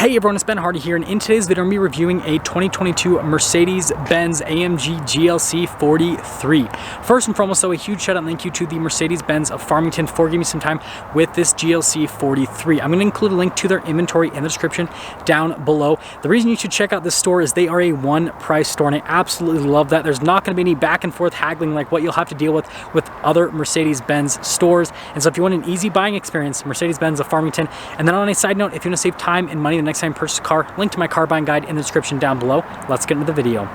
Hey everyone, it's Ben Hardy here, and in today's video I'm going to be reviewing a 2022 Mercedes-Benz AMG GLC 43. First and foremost though, a huge shout out and thank you to the Mercedes-Benz of Farmington for giving me some time with this GLC 43. I'm going to include a link to their inventory in the description down below. The reason you should check out this store is they are a one price store, and I absolutely love that. There's not going to be any back and forth haggling like what you'll have to deal with other Mercedes-Benz stores. And so if you want an easy buying experience, Mercedes-Benz of Farmington. And then on a side note, if you want to save time and money the next time you purchase a car, link to my car buying guide in the description down below. Let's get into the video.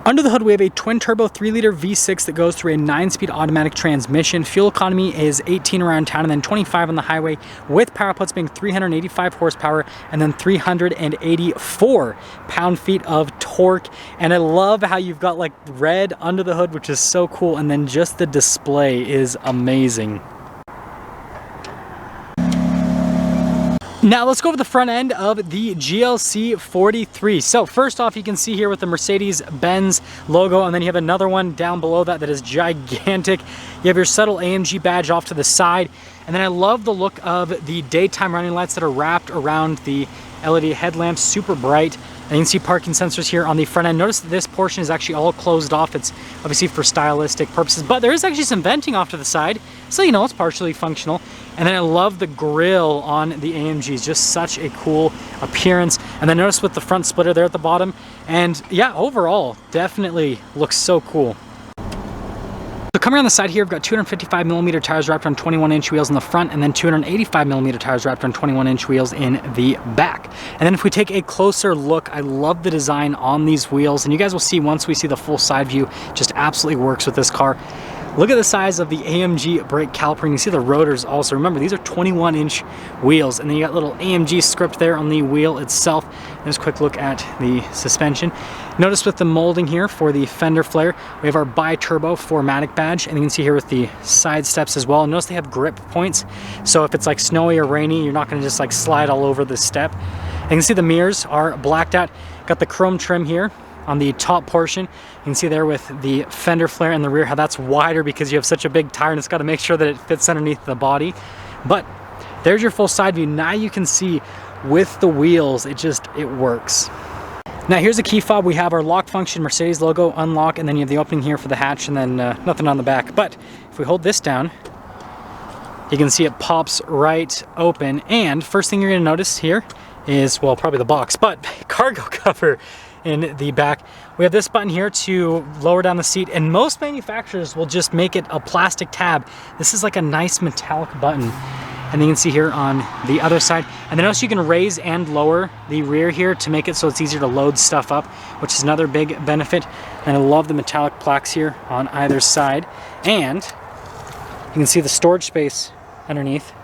Under the hood, we have a twin-turbo 3-liter V6 that goes through a 9-speed automatic transmission. Fuel economy is 18 around town and then 25 on the highway, with power outputs being 385 horsepower and then 384 pound-feet of torque. And I love how you've got like red under the hood, which is so cool, and then just the display is amazing. Now let's go over the front end of the GLC 43. So first off, you can see here with the Mercedes-Benz logo, and then you have another one down below that is gigantic. You have your subtle AMG badge off to the side, and then I love the look of the daytime running lights that are wrapped around the LED headlamps, super bright. And you can see parking sensors here on the front end. Notice that this portion is actually all closed off. It's obviously for stylistic purposes, but there is actually some venting off to the side, so you know it's partially functional. And then I love the grille on the AMGs, just such a cool appearance. And then notice with the front splitter there at the bottom. And yeah, overall, definitely looks so cool. So coming around the side here, we've got 255mm tires wrapped on 21-inch wheels in the front, and then 285mm tires wrapped on 21-inch wheels in the back. And then if we take a closer look, I love the design on these wheels, and you guys will see once we see the full side view, just absolutely works with this car. Look at the size of the AMG brake caliper, and you see the rotors also. Remember, these are 21-inch wheels, and then you got little AMG script there on the wheel itself. And just a quick look at the suspension. Notice with the molding here for the fender flare, we have our bi-turbo 4MATIC badge, and you can see here with the side steps as well. Notice they have grip points, so if it's like snowy or rainy, you're not going to just like slide all over the step. And you can see the mirrors are blacked out. Got the chrome trim here on the top portion. You can see there with the fender flare in the rear how that's wider because you have such a big tire, and it's got to make sure that it fits underneath the body. But there's your full side view. Now you can see with the wheels, it works. Now here's a key fob. We have our lock function, Mercedes logo, unlock, and then you have the opening here for the hatch, and then nothing on the back. But if we hold this down, you can see it pops right open. And first thing you're going to notice here is, well, probably the box, but cargo cover in the back. We have this button here to lower down the seat, and most manufacturers will just make it a plastic tab. This is like a nice metallic button. And then you can see here on the other side. And then also you can raise and lower the rear here to make it so it's easier to load stuff up, which is another big benefit. And I love the metallic plaques here on either side. And you can see the storage space underneath.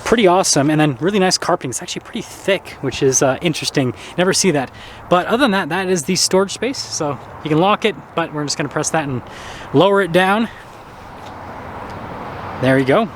Pretty awesome. And then really nice carpeting. It's actually pretty thick, which is interesting. Never see that. But other than that, that is the storage space. So you can lock it, but we're just going to press that and lower it down. There you go.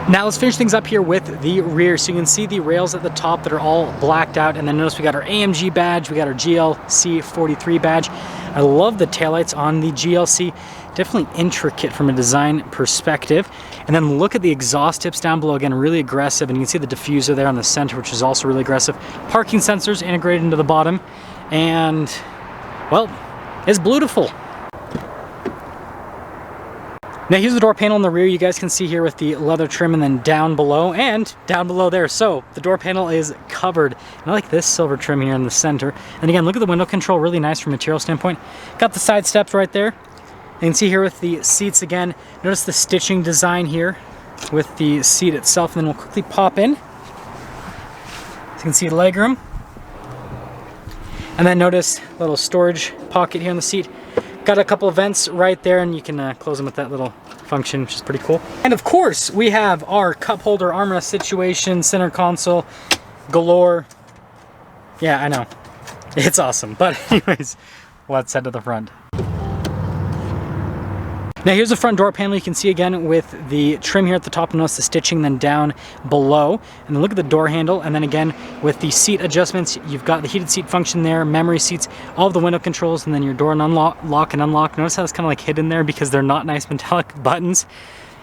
Now let's finish things up here with the rear. So you can see the rails at the top that are all blacked out, and then notice we got our AMG badge, we got our GLC 43 badge. I love the taillights on the GLC, definitely intricate from a design perspective. And then look at the exhaust tips down below, again, really aggressive, and you can see the diffuser there on the center, which is also really aggressive. Parking sensors integrated into the bottom, and well, it's beautiful. Now here's the door panel in the rear. You guys can see here with the leather trim, and then down below and down below there. So the door panel is covered. And I like this silver trim here in the center. And again, look at the window control, really nice from a material standpoint. Got the side steps right there. You can see here with the seats again, notice the stitching design here with the seat itself. And then we'll quickly pop in. So you can see the legroom. And then notice a little storage pocket here on the seat. Got a couple of vents right there, and you can close them with that little function, which is pretty cool. And of course, we have our cup holder armrest situation, center console, galore. Yeah, I know. It's awesome. But anyways, let's head to the front. Now here's the front door panel. You can see again with the trim here at the top, notice the stitching, then down below. And then look at the door handle. And then again, with the seat adjustments, you've got the heated seat function there, memory seats, all of the window controls, and then your door and lock and unlock. Notice how it's kind of like hidden there because they're not nice metallic buttons.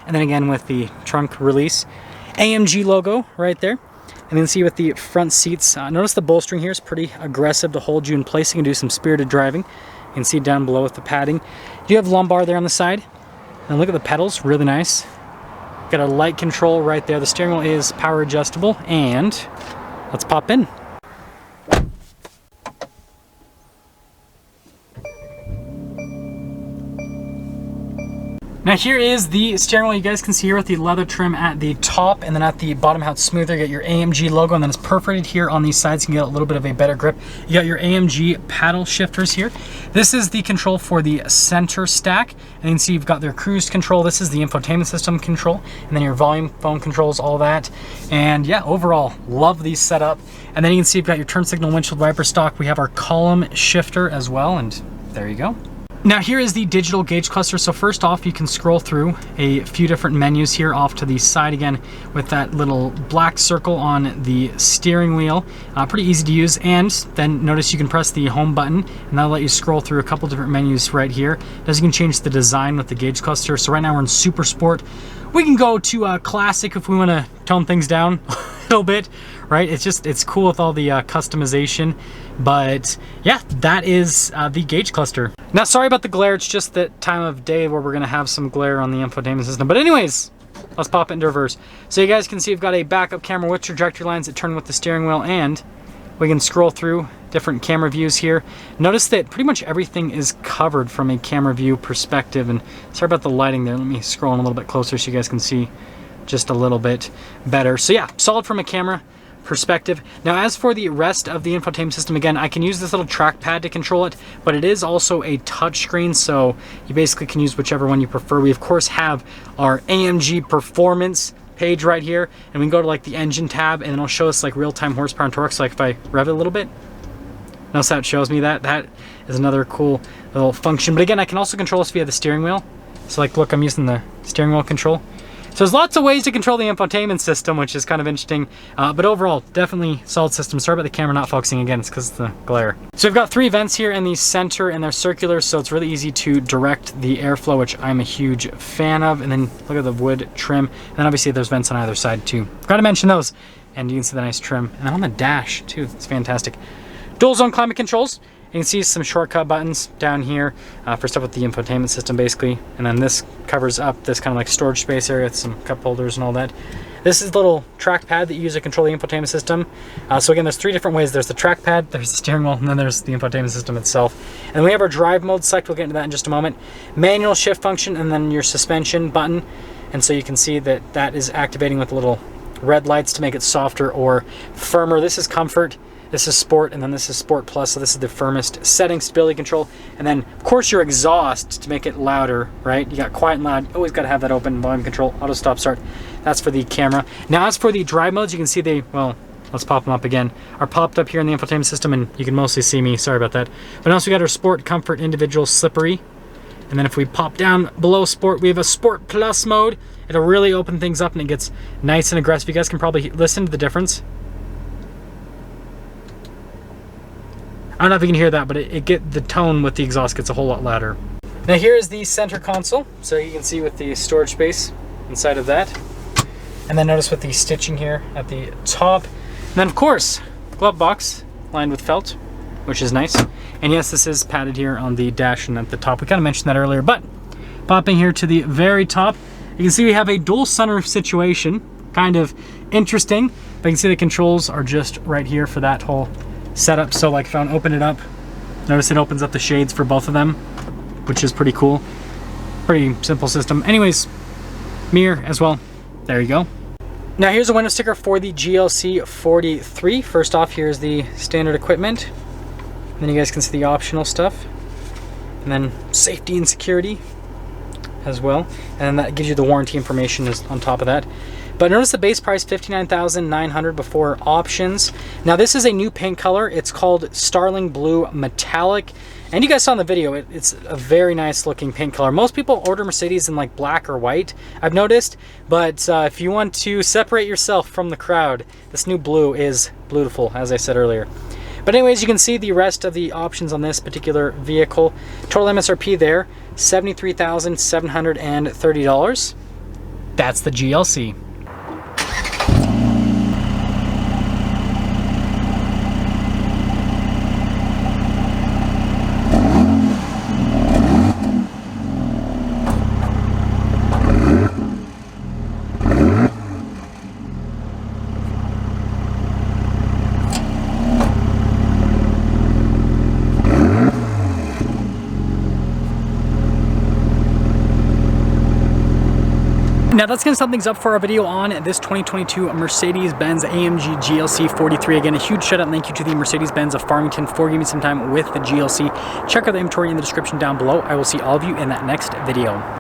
And then again with the trunk release, AMG logo right there. And then see with the front seats, notice the bolstering here is pretty aggressive to hold you in place. You can do some spirited driving. You can see down below with the padding. You have lumbar there on the side. And look at the pedals, really nice. Got a light control right there. The steering wheel is power adjustable. And let's pop in. Now here is the steering wheel. You guys can see here with the leather trim at the top, and then at the bottom how it's smoother. You got your AMG logo, and then it's perforated here on these sides. You can get a little bit of a better grip. You got your AMG paddle shifters here. This is the control for the center stack. And you can see you've got their cruise control. This is the infotainment system control, and then your volume, phone controls, all that. And yeah, overall, love these setup. And then you can see you've got your turn signal, windshield wiper stock. We have our column shifter as well, and there you go. Now here is the digital gauge cluster. So first off, you can scroll through a few different menus here off to the side again with that little black circle on the steering wheel. Pretty easy to use. And then notice you can press the home button and that'll let you scroll through a couple different menus right here. As you can change the design with the gauge cluster. So right now we're in Super Sport. We can go to Classic if we want to tone things down a little bit, right? It's cool with all the customization. But yeah, that is the gauge cluster. Now, sorry about the glare. It's just that time of day where we're going to have some glare on the infotainment system. But anyways, let's pop it into reverse. So you guys can see we've got a backup camera with trajectory lines that turn with the steering wheel, and we can scroll through different camera views here. Notice that pretty much everything is covered from a camera view perspective. And sorry about the lighting there. Let me scroll in a little bit closer so you guys can see just a little bit better. So yeah, solid from a camera perspective. Now as for the rest of the infotainment system, again, I can use this little trackpad to control it, but it is also a touch screen, so you basically can use whichever one you prefer. We of course have our AMG performance page right here, and we can go to like the engine tab, and it'll show us like real-time horsepower and torque. So like if I rev it a little bit, notice how it shows me that. That is another cool little function. But again, I can also control this via the steering wheel. So like, look, I'm using the steering wheel control. So there's lots of ways to control the infotainment system, which is kind of interesting. But overall, definitely solid system. Sorry about the camera not focusing again, it's because of the glare. So we've got 3 vents here in the center, and they're circular, so it's really easy to direct the airflow, which I'm a huge fan of. And then look at the wood trim. And then obviously there's vents on either side too. Forgot to mention those. And you can see the nice trim. And then on the dash too, it's fantastic. Dual zone climate controls. You can see some shortcut buttons down here for stuff with the infotainment system basically. And then this covers up this kind of like storage space area with some cup holders and all that. This is the little trackpad that you use to control the infotainment system. So again, there's 3 different ways. There's the trackpad, there's the steering wheel, and then there's the infotainment system itself. And we have our drive mode select. We'll get into that in just a moment. Manual shift function, and then your suspension button. And so you can see that that is activating with little red lights to make it softer or firmer. This is comfort. This is sport, and then this is sport plus, so this is the firmest setting, stability control. And then of course your exhaust to make it louder, right? You got quiet and loud. You always got to have that open. Volume control, auto stop start. That's for the camera. Now as for the drive modes, you can see they, well, let's pop them up again, are popped up here in the infotainment system, and you can mostly see me, sorry about that. But also we got our sport, comfort, individual, slippery. And then if we pop down below sport, we have a sport plus mode. It'll really open things up and it gets nice and aggressive. You guys can probably listen to the difference. I don't know if you can hear that, but the tone with the exhaust gets a whole lot louder. Now here is the center console, so you can see with the storage space inside of that. And then notice with the stitching here at the top. And then of course, glove box lined with felt, which is nice. And yes, this is padded here on the dash and at the top. We kind of mentioned that earlier, but popping here to the very top, you can see we have a dual sunroof situation. Kind of interesting, but you can see the controls are just right here for that whole setup. So like if I open it up, notice it opens up the shades for both of them, which is pretty cool. Pretty simple system. Anyways, mirror as well. There you go. Now here's a window sticker for the GLC 43. First off, here's the standard equipment. And then you guys can see the optional stuff. And then safety and security as well. And that gives you the warranty information on top of that. But notice the base price, $59,900 before options. Now this is a new paint color. It's called Starling Blue Metallic. And you guys saw in the video, it's a very nice looking paint color. Most people order Mercedes in like black or white, I've noticed, but if you want to separate yourself from the crowd, this new blue is beautiful, as I said earlier. But anyways, you can see the rest of the options on this particular vehicle. Total MSRP there, $73,730. That's the GLC. Now that's going to sum things up for our video on this 2022 Mercedes-Benz AMG GLC 43. Again, a huge shout out and thank you to the Mercedes-Benz of Farmington for giving me some time with the GLC. Check out the inventory in the description down below. I will see all of you in that next video.